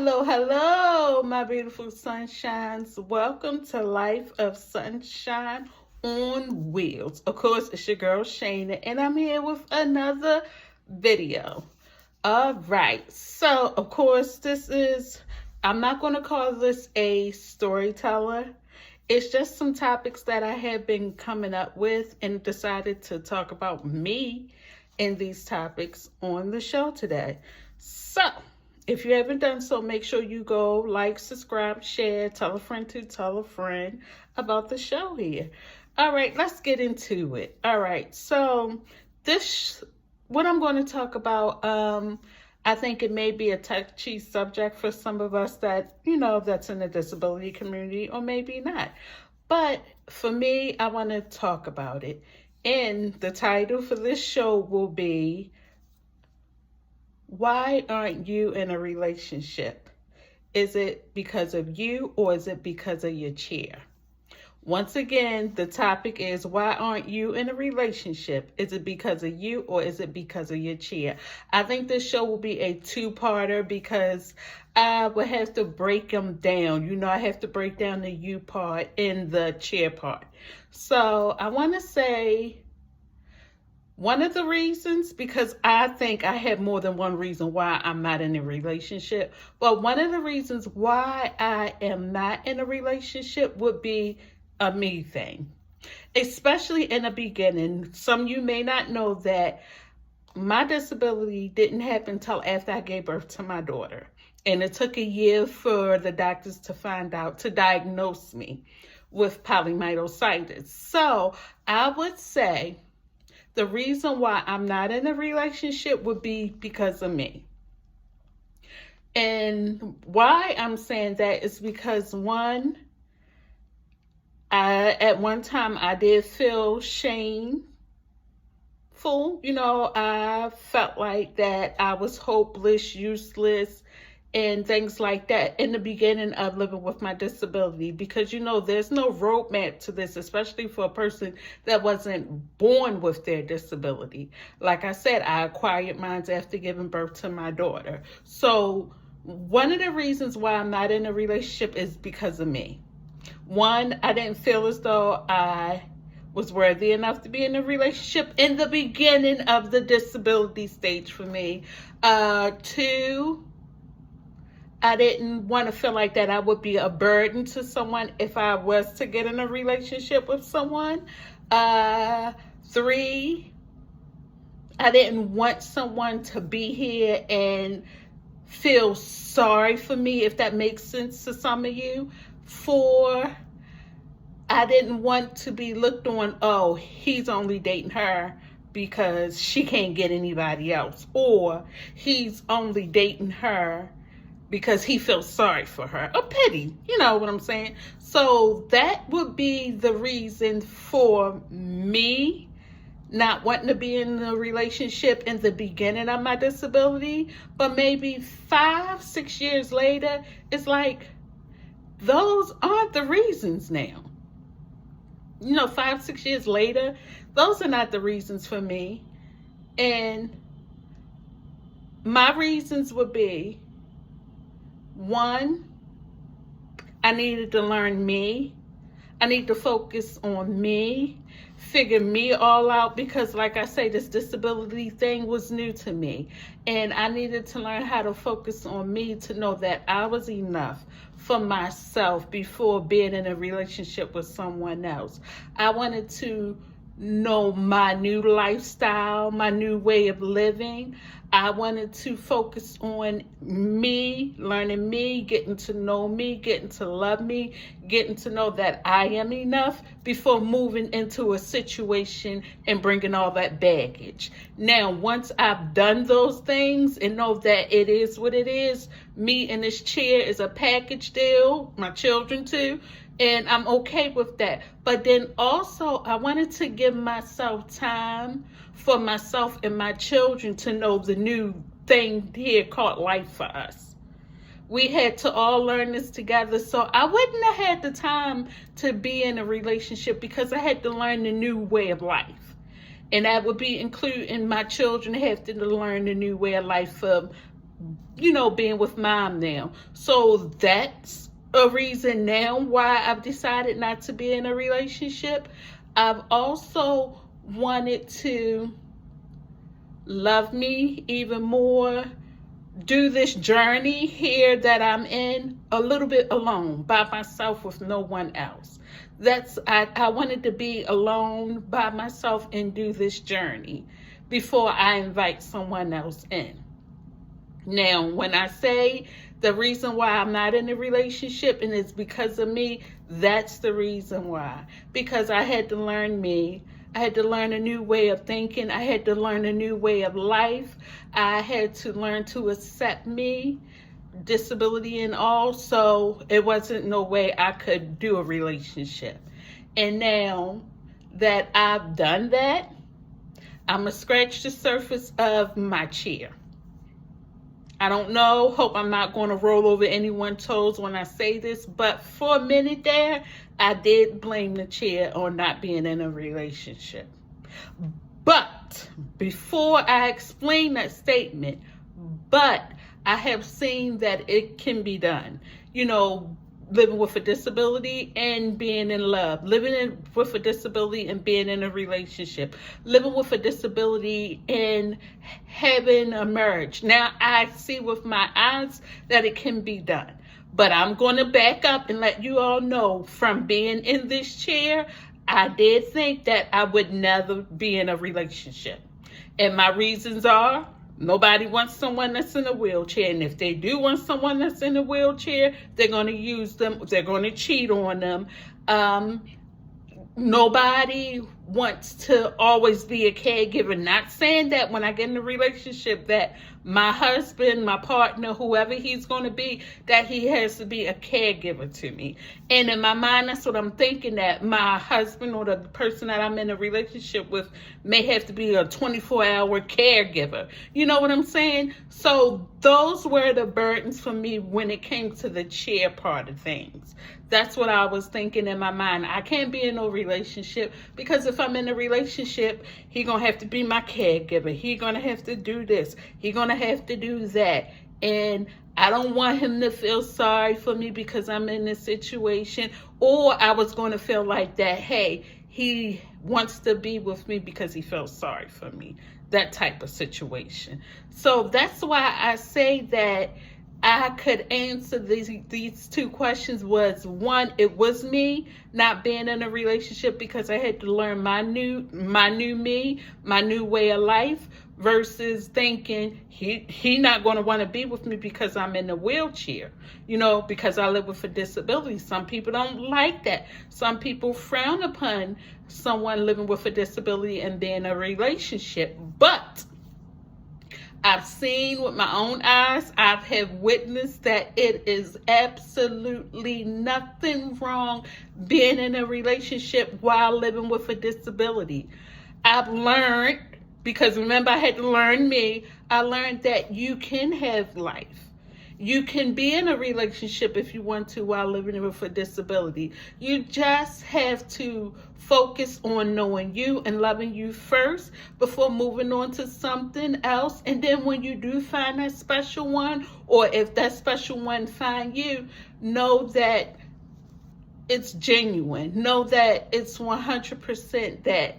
Hello, my beautiful sunshines. Welcome to Life of Sunshine on Wheels. Of course, it's your girl Shana, and I'm here with another video. All right, so of course, I'm not going to call this a storyteller. It's just some topics that I have been coming up with and decided to talk about me in these topics on the show today. So, if you haven't done so, make sure you go like, subscribe, share, tell a friend to tell a friend about the show here. All right, let's get into it. All right, so what I'm going to talk about, I think it may be a touchy subject for some of us that's in the disability community, or maybe not. But for me, I want to talk about it. And the title for this show will be, why aren't you in a relationship? Is it because of you, or is it because of your chair? Once again, the topic is, why aren't you in a relationship? Is it because of you, or is it because of your chair? I think this show will be a two-parter because I will have to break them down. I have to break down the you part and the chair part. So I want to say, one of the reasons, because I think I have more than one reason why I'm not in a relationship, but one of the reasons why I am not in a relationship would be a me thing. Especially in the beginning. Some of you may not know that my disability didn't happen until after I gave birth to my daughter. And it took a year for the doctors to diagnose me with polymyositis. So I would say, the reason why I'm not in a relationship would be because of me. And why I'm saying that is because, one, at one time I did feel shameful. I felt like that I was hopeless, useless, and things like that in the beginning of living with my disability, because there's no roadmap to this, especially for a person that wasn't born with their disability. Like I said, I acquired mine after giving birth to my daughter. So one of the reasons why I'm not in a relationship is because of me. One, I didn't feel as though I was worthy enough to be in a relationship in the beginning of the disability stage for me. Two, I didn't want to feel like that I would be a burden to someone if I was to get in a relationship with someone. Three, I didn't want someone to be here and feel sorry for me, if that makes sense to some of you. Four, I didn't want to be looked on, oh, he's only dating her because she can't get anybody else, or he's only dating her because he feels sorry for her. A pity, you know what I'm saying? So that would be the reason for me not wanting to be in a relationship in the beginning of my disability. But maybe 5-6 years later, it's like, those aren't the reasons now. 5-6 years later, those are not the reasons for me. And my reasons would be, one, I needed to learn me. I need to focus on me, figure me all out, because like I say, this disability thing was new to me. And I needed to learn how to focus on me to know that I was enough for myself before being in a relationship with someone else. I wanted to know my new lifestyle, my new way of living. I wanted to focus on me, learning me, getting to know me, getting to love me, getting to know that I am enough before moving into a situation and bringing all that baggage. Now, once I've done those things and know that it is what it is, me in this chair is a package deal, my children too, and I'm okay with that. But then also, I wanted to give myself time for myself and my children to know the new thing here called life for us. We had to all learn this together. So I wouldn't have had the time to be in a relationship because I had to learn the new way of life. And that would be including my children having to learn the new way of life for being with mom now. So that's a reason now why I've decided not to be in a relationship. I've also wanted to love me even more, do this journey here that I'm in a little bit alone, by myself, with no one else. I wanted to be alone by myself and do this journey before I invite someone else in. Now, when I say the reason why I'm not in a relationship and it's because of me, that's the reason why. Because I had to learn me. I had to learn a new way of thinking. I had to learn a new way of life. I had to learn to accept me, disability and all. So it wasn't no way I could do a relationship. And now that I've done that, I'm going to scratch the surface of my chair. I don't know, hope I'm not going to roll over anyone's toes when I say this, but for a minute there, I did blame the chair on not being in a relationship. But before I explain that statement, but I have seen that it can be done. Living with a disability and being in love, with a disability and being in a relationship, living with a disability and having a marriage. Now I see with my eyes that it can be done. But I'm going to back up and let you all know, from being in this chair, I did think that I would never be in a relationship. And my reasons are, nobody wants someone that's in a wheelchair. And if they do want someone that's in a wheelchair, they're going to use them. They're going to cheat on them. Nobody wants to always be a caregiver. Not saying that when I get in a relationship that my husband, my partner, whoever he's going to be, that he has to be a caregiver to me. And in my mind, that's what I'm thinking, that my husband or the person that I'm in a relationship with may have to be a 24-hour caregiver. You know what I'm saying? So those were the burdens for me when it came to the chair part of things. That's what I was thinking in my mind. I can't be in no relationship, because if I'm in a relationship, he gonna have to be my caregiver. He gonna have to do this. He gonna have to do that. And I don't want him to feel sorry for me because I'm in this situation. Or I was going to feel like that, hey, he wants to be with me because he felt sorry for me. That type of situation. So that's why I say that I could answer these two questions. Was one, it was me not being in a relationship because I had to learn my new me, my new way of life, versus thinking he not going to want to be with me because I'm in a wheelchair, because I live with a disability. Some people don't like that. Some people frown upon someone living with a disability and being in a relationship. But I've seen with my own eyes, I have witnessed that it is absolutely nothing wrong being in a relationship while living with a disability. I've learned, because remember I had to learn me, I learned that you can have life. You can be in a relationship if you want to while living with a disability. You just have to focus on knowing you and loving you first before moving on to something else. And then when you do find that special one, or if that special one find you, know that it's genuine. Know that it's 100% that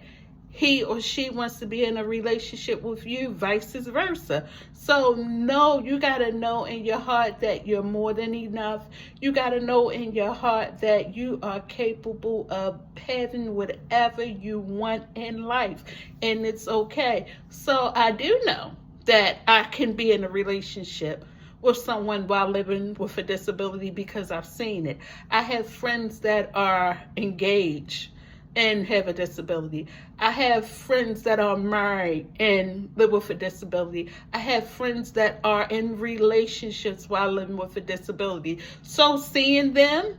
he or she wants to be in a relationship with you, vice versa. So no, you got to know in your heart that you're more than enough. You got to know in your heart that you are capable of having whatever you want in life, and it's okay. So I do know that I can be in a relationship with someone while living with a disability because I've seen it. I have friends that are engaged and have a disability. I have friends that are married and live with a disability. I have friends that are in relationships while living with a disability. So seeing them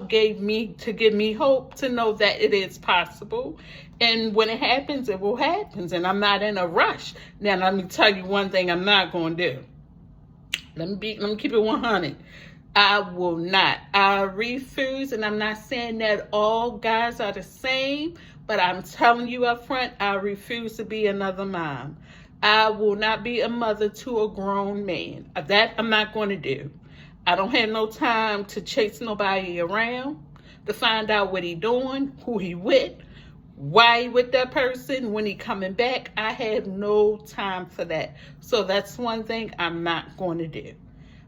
give me hope to know that it is possible. And when it happens, it will happen. And I'm not in a rush. Now, let me tell you one thing I'm not going to do. Let me keep it 100. I will not. I refuse, and I'm not saying that all guys are the same, but I'm telling you up front, I refuse to be another mom. I will not be a mother to a grown man. That I'm not going to do. I don't have no time to chase nobody around to find out what he doing, who he with, why he with that person, when he coming back. I have no time for that. So that's one thing I'm not going to do.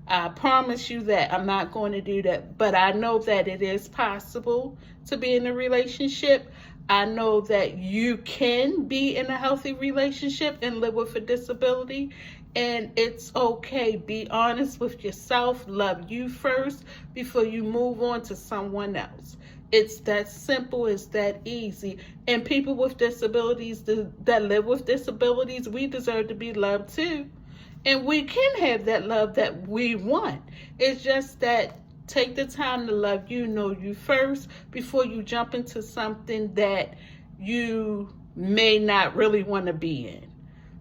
I promise you that I'm not going to do that. But I know that it is possible to be in a relationship. I know that you can be in a healthy relationship and live with a disability. And it's okay. Be honest with yourself. Love you first before you move on to someone else. It's that simple, it's that easy. And people with disabilities that live with disabilities, we deserve to be loved too. And we can have that love that we want. It's just that take the time to love you, know you first before you jump into something that you may not really want to be in.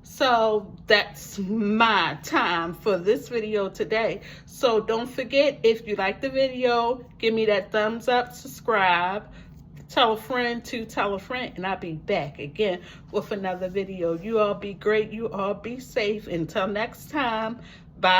So that's my time for this video today. So don't forget, if you like the video, give me that thumbs up, subscribe, tell a friend to tell a friend, and I'll be back again with another video. You all be great. You all be safe. Until next time, bye.